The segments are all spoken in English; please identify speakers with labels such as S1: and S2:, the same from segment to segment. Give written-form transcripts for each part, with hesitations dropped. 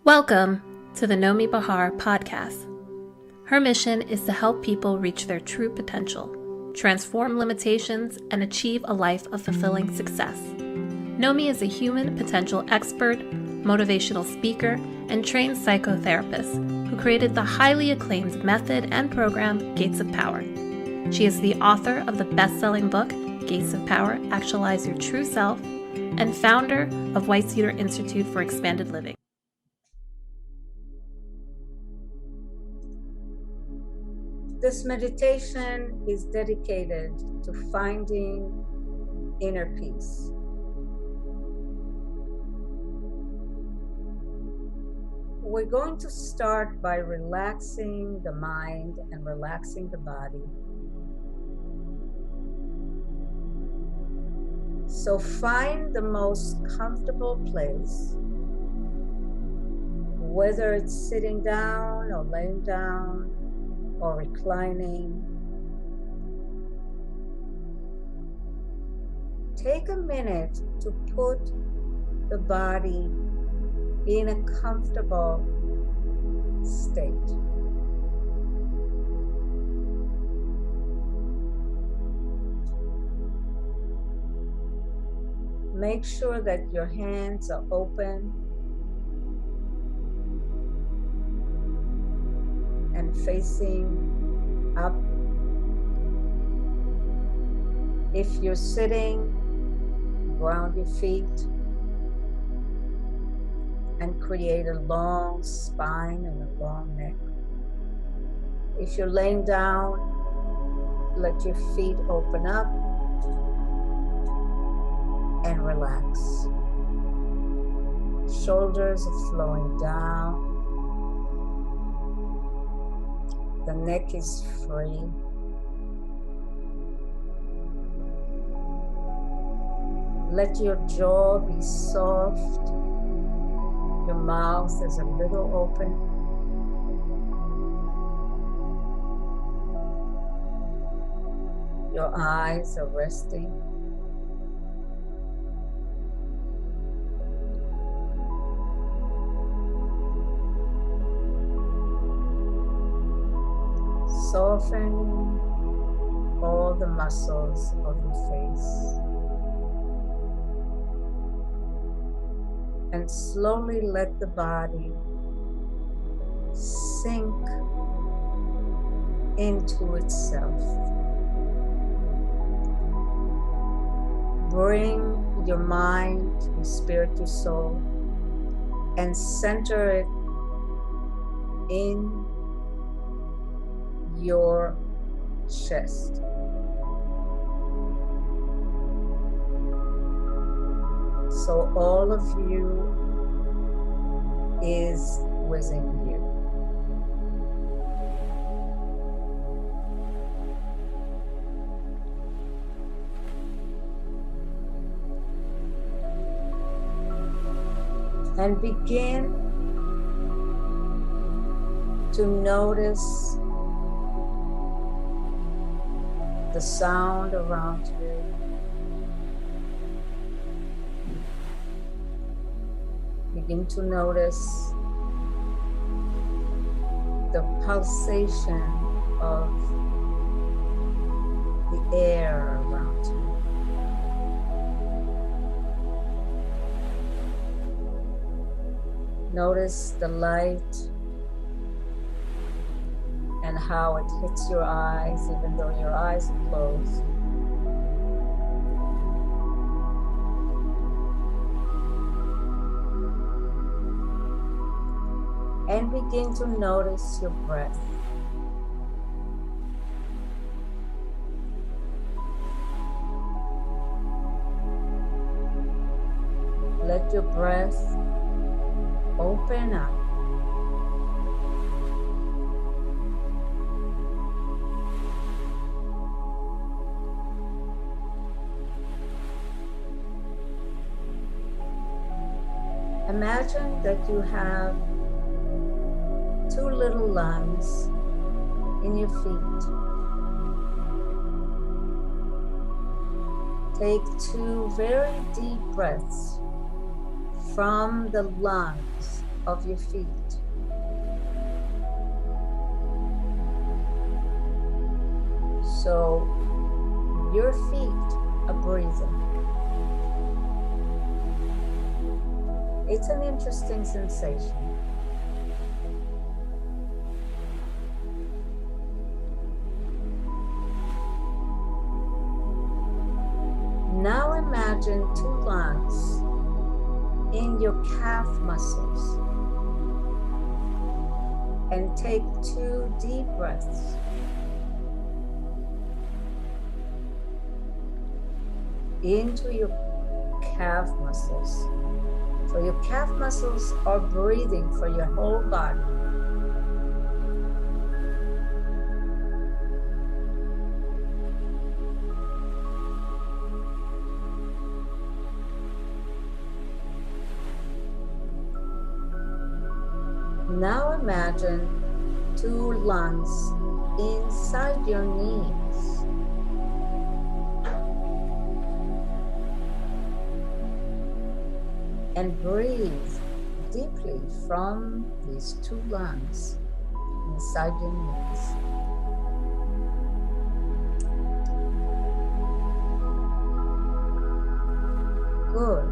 S1: Welcome to the Nomi Bachar podcast. Her mission is to help people reach their true potential, transform limitations, and achieve a life of fulfilling success. Nomi is a human potential expert, motivational speaker, and trained psychotherapist who created the highly acclaimed method and program Gates of Power. She is the author of the best-selling book Gates of Power: Actualize Your True Self, and founder of White Cedar Institute for Expanded Living.
S2: This meditation is dedicated to finding inner peace. We're going to start by relaxing the mind and relaxing the body. So find the most comfortable place, whether it's sitting down or laying down, or reclining. Take a minute to put the body in a comfortable state. Make sure that your hands are open and facing up. If you're sitting, ground your feet and create a long spine and a long neck. If you're laying down, let your feet open up and relax. Shoulders are flowing down. The neck is free. Let your jaw be soft. Your mouth is a little open. Your eyes are resting. Soften all the muscles of your face and slowly let the body sink into itself. Bring your mind, your spirit, your soul, and center it in your chest. So all of you is within you. And begin to notice the sound around you. Begin to notice the pulsation of the air around you. Notice the light and how it hits your eyes, even though your eyes are closed. And begin to notice your breath. Let your breath open up. Imagine that you have two little lungs in your feet. Take two very deep breaths from the lungs of your feet. So your feet are breathing. It's an interesting sensation. Now imagine 2 lungs in your calf muscles and take 2 deep breaths. Into your calf muscles. So your calf muscles are breathing for your whole body. Now imagine 2 lungs inside your knees. And breathe deeply from these 2 lungs inside your knees. Good.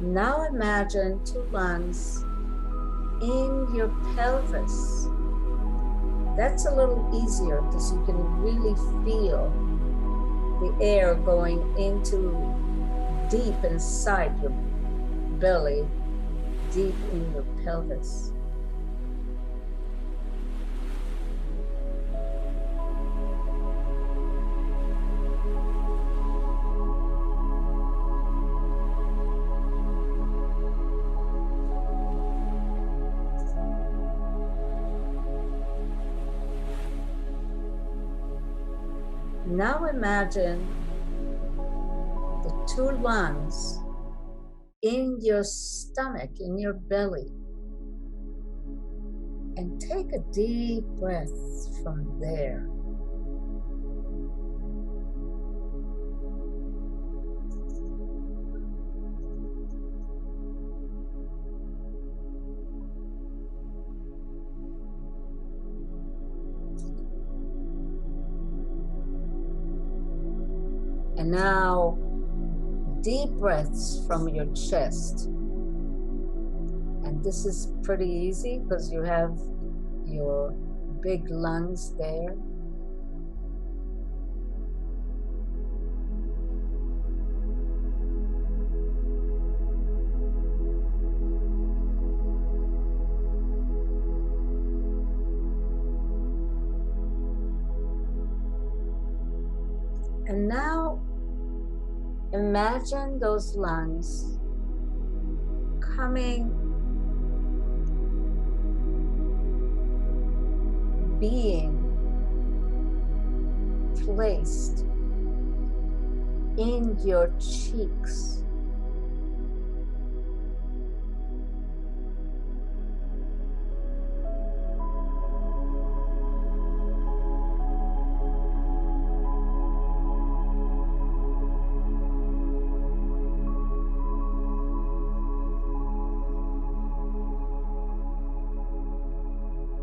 S2: Now imagine 2 lungs in your pelvis. That's a little easier because you can really feel the air going into deep inside your belly, deep in your pelvis. Now imagine the 2 lungs in your stomach, in your belly, and take a deep breath from there. And now, deep breaths from your chest. And this is pretty easy because you have your big lungs there. And now, imagine those lungs being placed in your cheeks.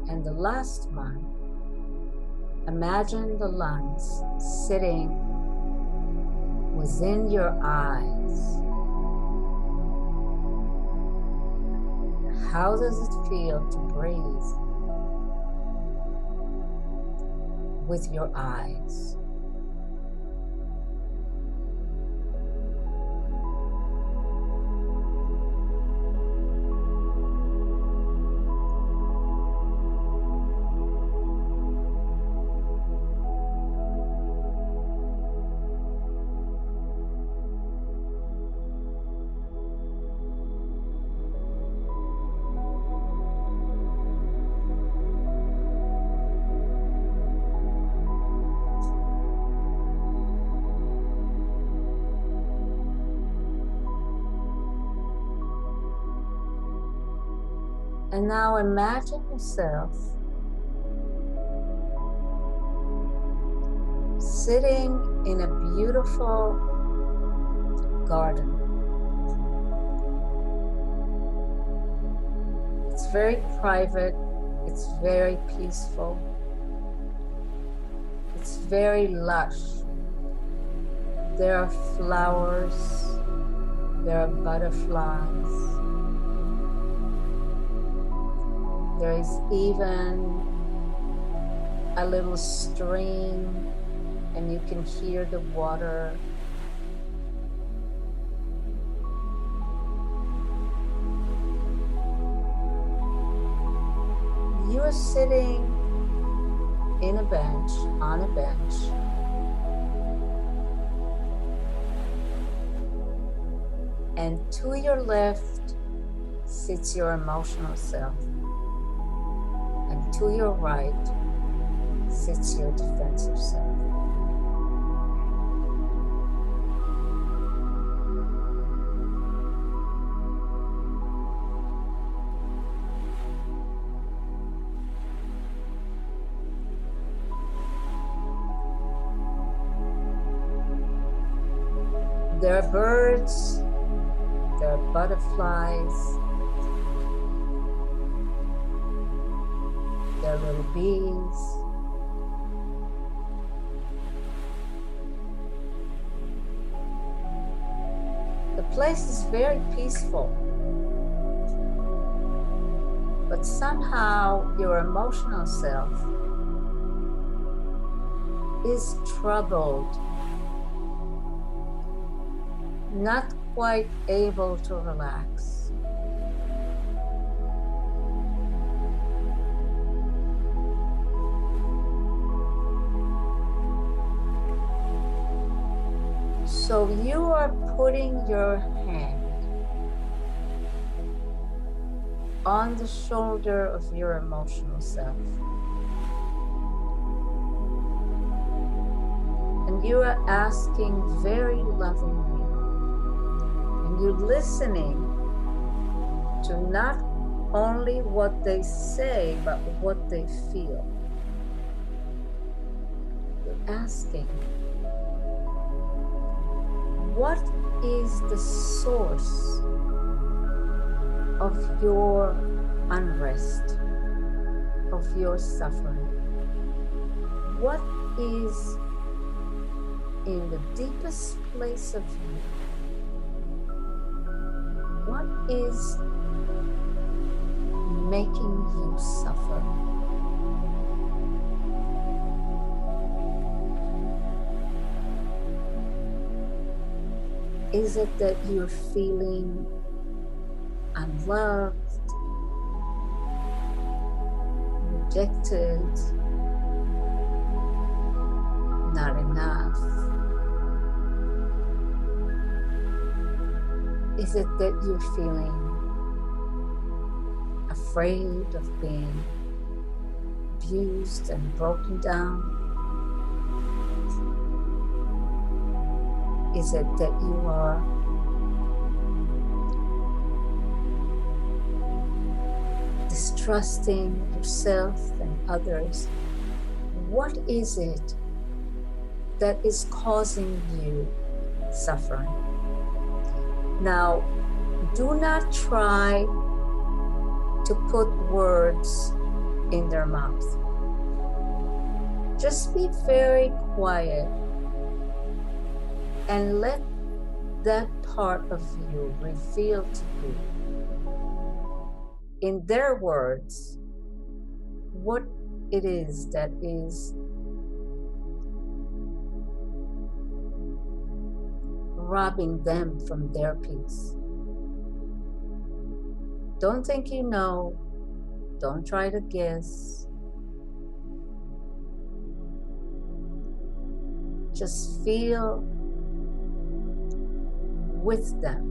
S2: And the last one, imagine the lungs sitting within your eyes. How does it feel to breathe with your eyes? And now imagine yourself sitting in a beautiful garden. It's very private, it's very peaceful, it's very lush. There are flowers, there are butterflies, there is even a little stream, and you can hear the water. You are sitting in a bench, on a bench, and to your left sits your emotional self, and to your right sits your defensive self. There are birds, there are butterflies, there are little bees. The place is very peaceful, but somehow your emotional self is troubled, not quite able to relax. So you are putting your hand on the shoulder of your emotional self. And you are asking very lovingly, and you're listening to not only what they say, but what they feel. You're asking, what is the source of your unrest, of your suffering? What is in the deepest place of you? What is making you suffer? Is it that you're feeling unloved, rejected, not enough? Is it that you're feeling afraid of being abused and broken down? Is it that you are distrusting yourself and others? What is it that is causing you suffering? Now, do not try to put words in their mouth. Just be very quiet and let that part of you reveal to you, in their words, what it is that is robbing them from their peace. Don't think you know. Don't try to guess. Just feel with them.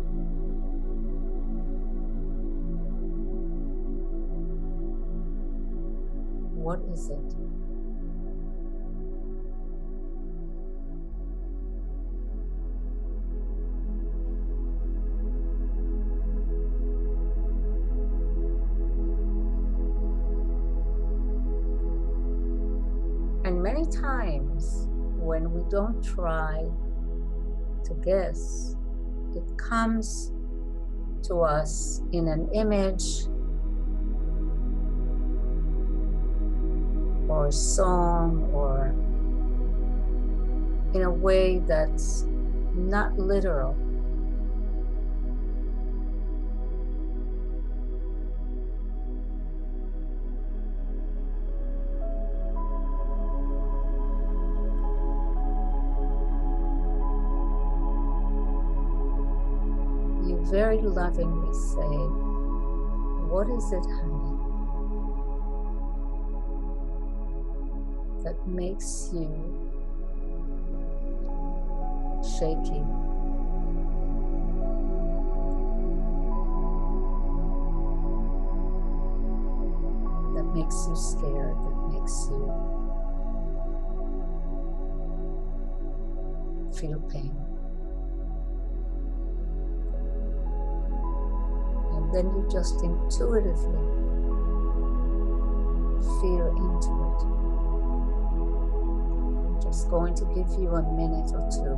S2: What is it? And many times when we don't try to guess, it comes to us in an image or a song or in a way that's not literal. You very lovingly say, "What is it, honey, that makes you shaky? That makes you scared, that makes you feel pain?" And then you just intuitively feel into it. I'm just going to give you a minute or two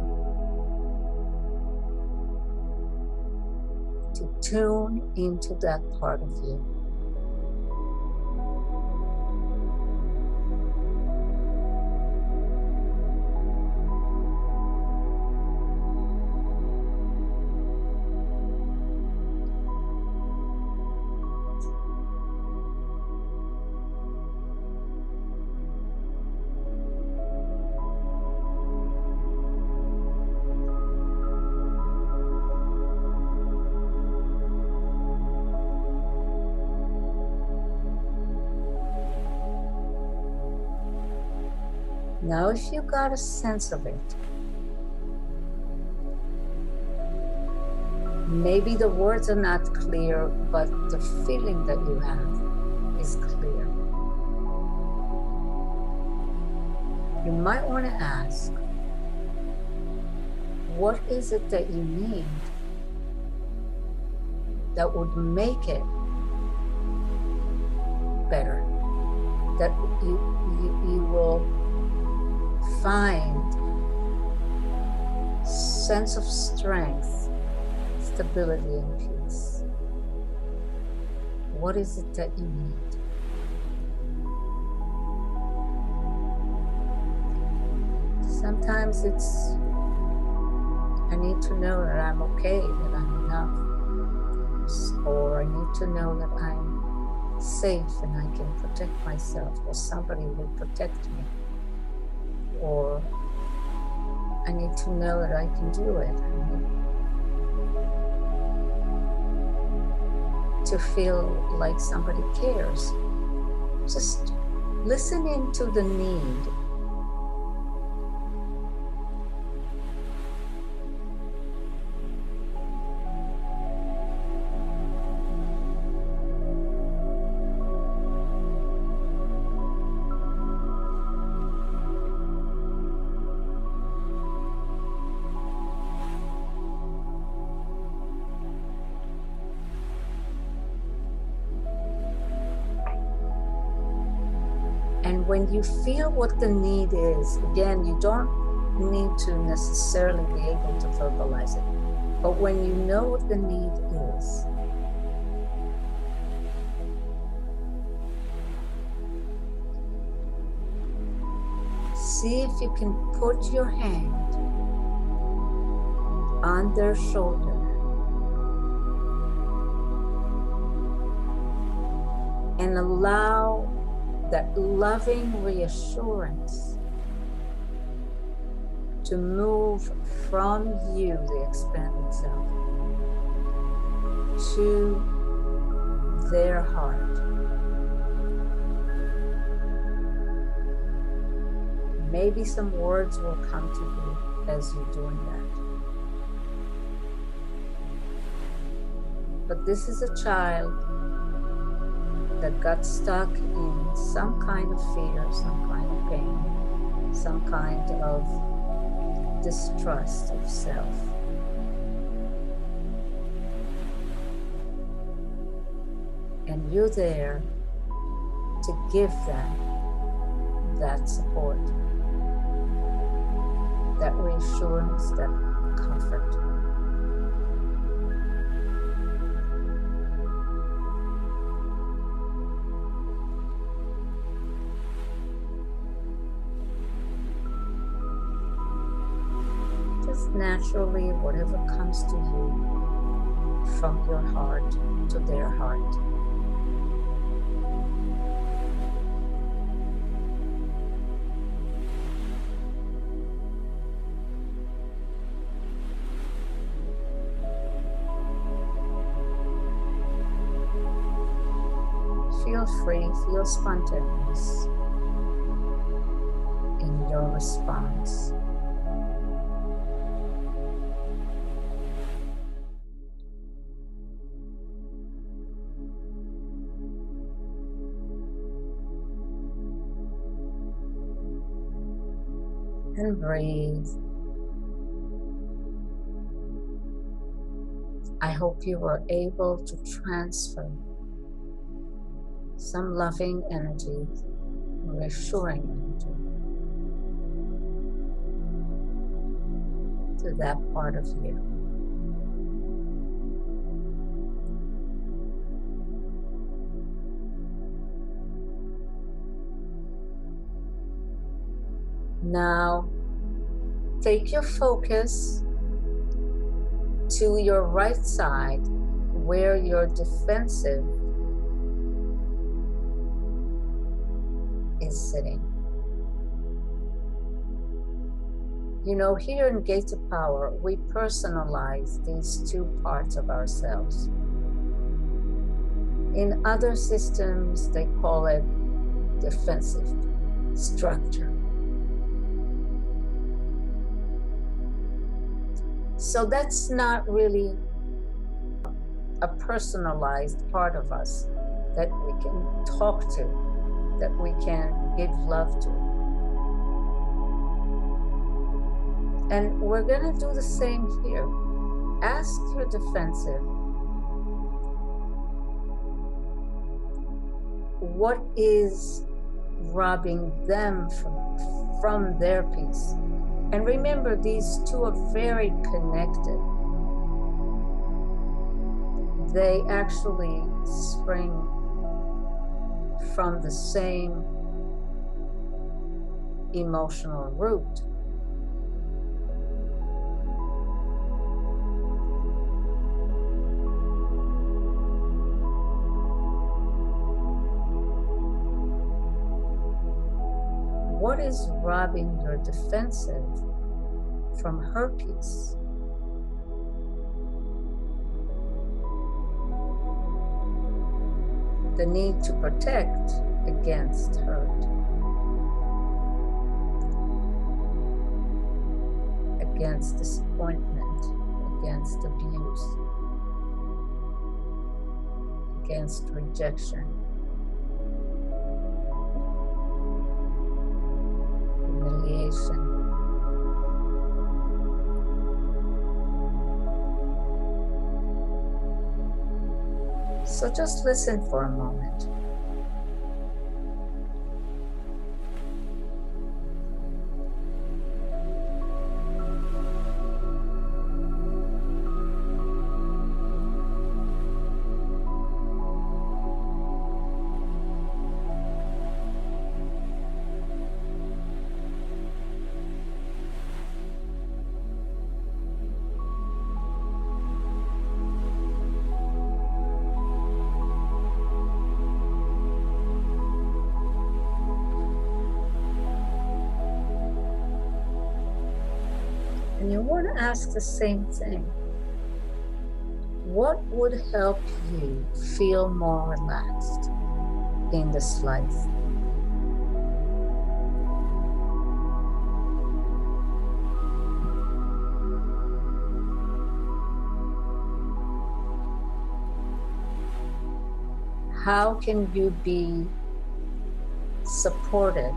S2: to tune into that part of you. Now, if you got a sense of it, maybe the words are not clear, but the feeling that you have is clear. You might want to ask, what is it that you need that would make it better? That you will find sense of strength, stability, and peace. What is it that you need? Sometimes it's, I need to know that I'm okay, that I'm enough. Or I need to know that I'm safe and I can protect myself, or somebody will protect me. Or I need to know that I can do it. I need to feel like somebody cares. Just listen into the need. And when you feel what the need is, again, you don't need to necessarily be able to verbalize it. But when you know what the need is, see if you can put your hand on their shoulder and allow that loving reassurance to move from you, the expanded self, to their heart. Maybe some words will come to you as you're doing that. But this is a child that got stuck in some kind of fear, some kind of pain, some kind of distrust of self. And you're there to give them that support. that reassurance, that comfort. Just naturally, whatever comes to you from your heart to their heart. Feel free, feel spontaneous in your response. And breathe. I hope you were able to transfer some loving energy, reassuring energy to that part of you. Now, take your focus to your right side where your defensive is sitting. You know, here in Gate of Power, we personalize these two parts of ourselves. In other systems, they call it defensive structure. So that's not really a personalized part of us that we can talk to, that we can give love to. And we're going to do the same here. Ask your defensive, what is robbing them from their peace? And remember, these two are very connected. They actually spring from the same emotional root. What is robbing your defensive from her peace? The need to protect against hurt, against disappointment, against abuse, against rejection, humiliation. So just listen for a moment. And you want to ask the same thing. What would help you feel more relaxed in this life? How can you be supported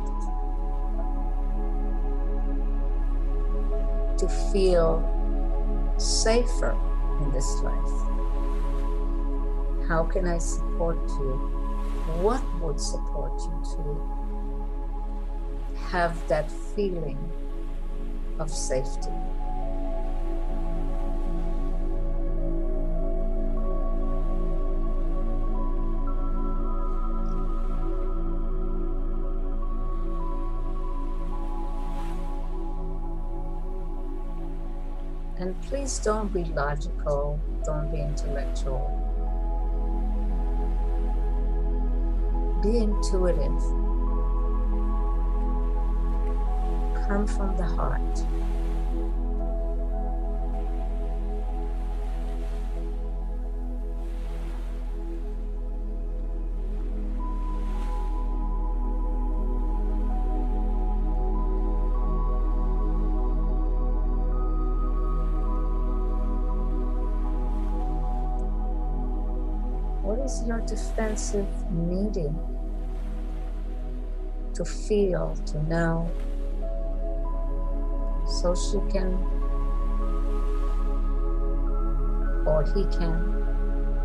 S2: to feel safer in this life? How can I support you? What would support you to have that feeling of safety. And please don't be logical, don't be intellectual. Be intuitive. Come from the heart. What is your defensive needing to feel, to know, so she can or he can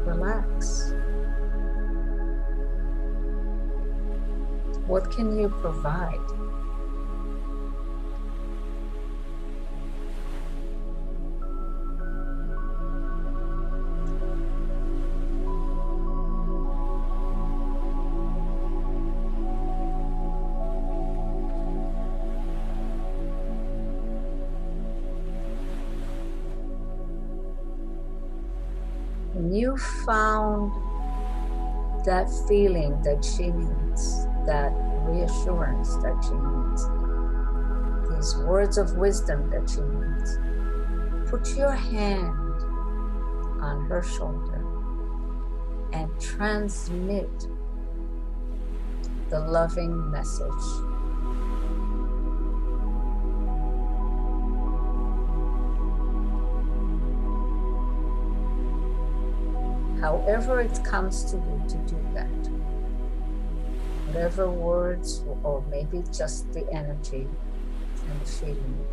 S2: relax? What can you provide? When you found that feeling that she needs, that reassurance that she needs, these words of wisdom that she needs, put your hand on her shoulder and transmit the loving message. However it comes to you to do that, whatever words or maybe just the energy and the feeling.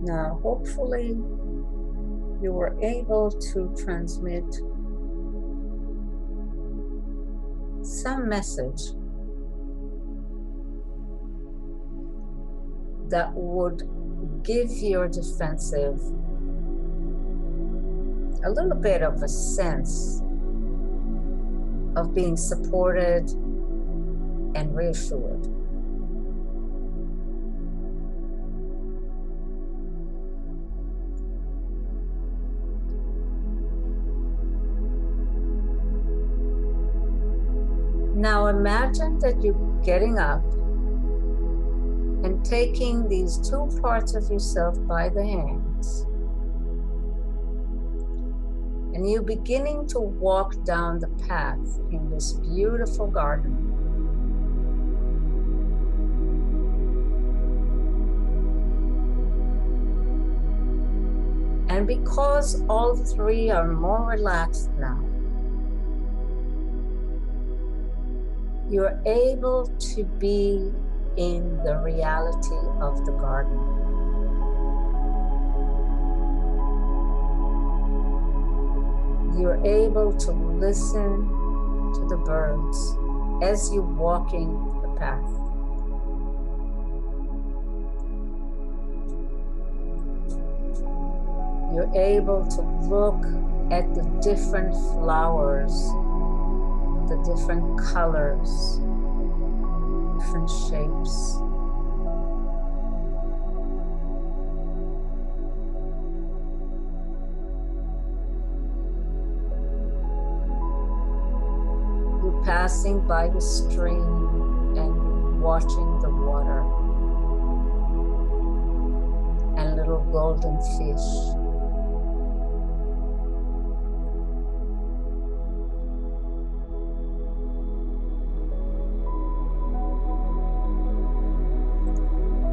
S2: Now, hopefully, you were able to transmit some message that would give your defensive a little bit of a sense of being supported and reassured. Now imagine that you're getting up and taking these two parts of yourself by the hands, and you're beginning to walk down the path in this beautiful garden. And because all three are more relaxed now, you're able to be in the reality of the garden. You're able to listen to the birds as you're walking the path. You're able to look at the different flowers, the different colors, different shapes. You're passing by the stream and watching the water and little golden fish.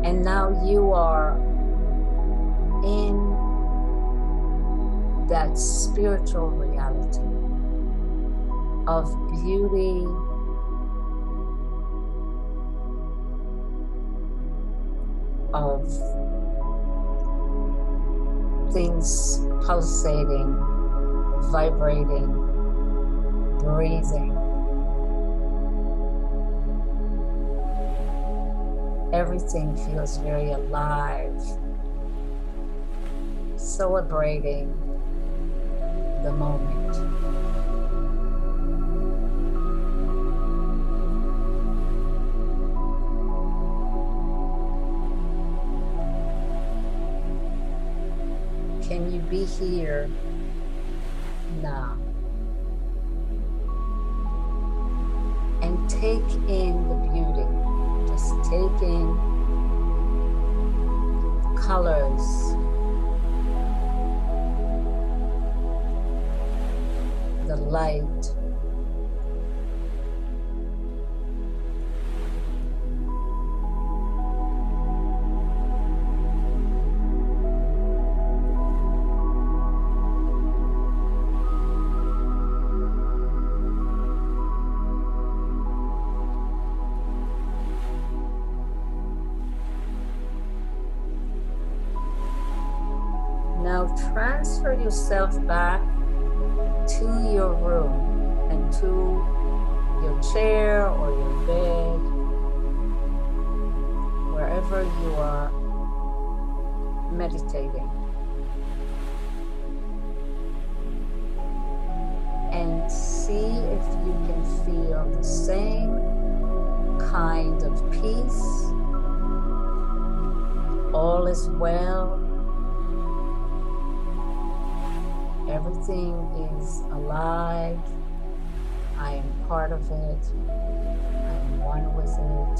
S2: And now you are in that spiritual reality. of beauty, of things pulsating, vibrating, breathing. Everything feels very alive, celebrating the moment. Can you be here now and take in the beauty? Just take in the colors, the light. Now transfer yourself back to your room and to your chair or your bed, wherever you are meditating. And see if you can feel the same kind of peace. All is well. Everything is alive. I am part of it. I am one with it.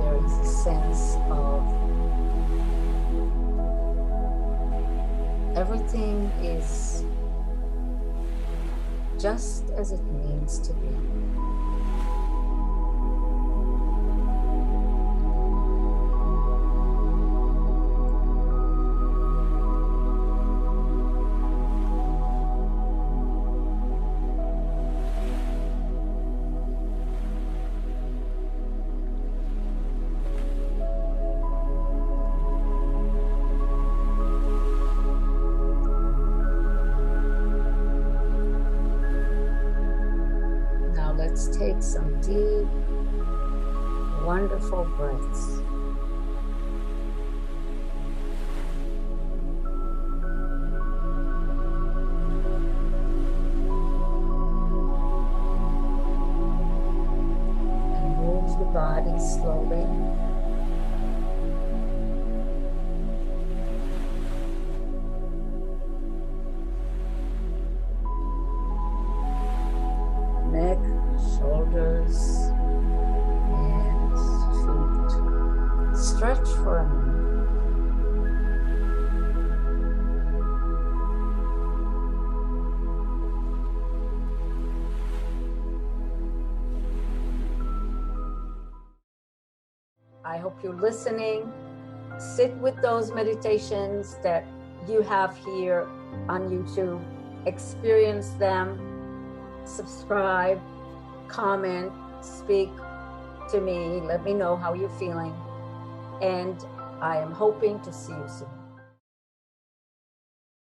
S2: There is a sense of everything is just as it needs to be. Let's take some deep, wonderful breaths. And move the body slowly. Neck, shoulders, hands, feet. Stretch for a minute. I hope you're listening. Sit with those meditations that you have here on YouTube. Experience them. Subscribe, comment, speak to me, let me know how you're feeling, and I am hoping to see you soon.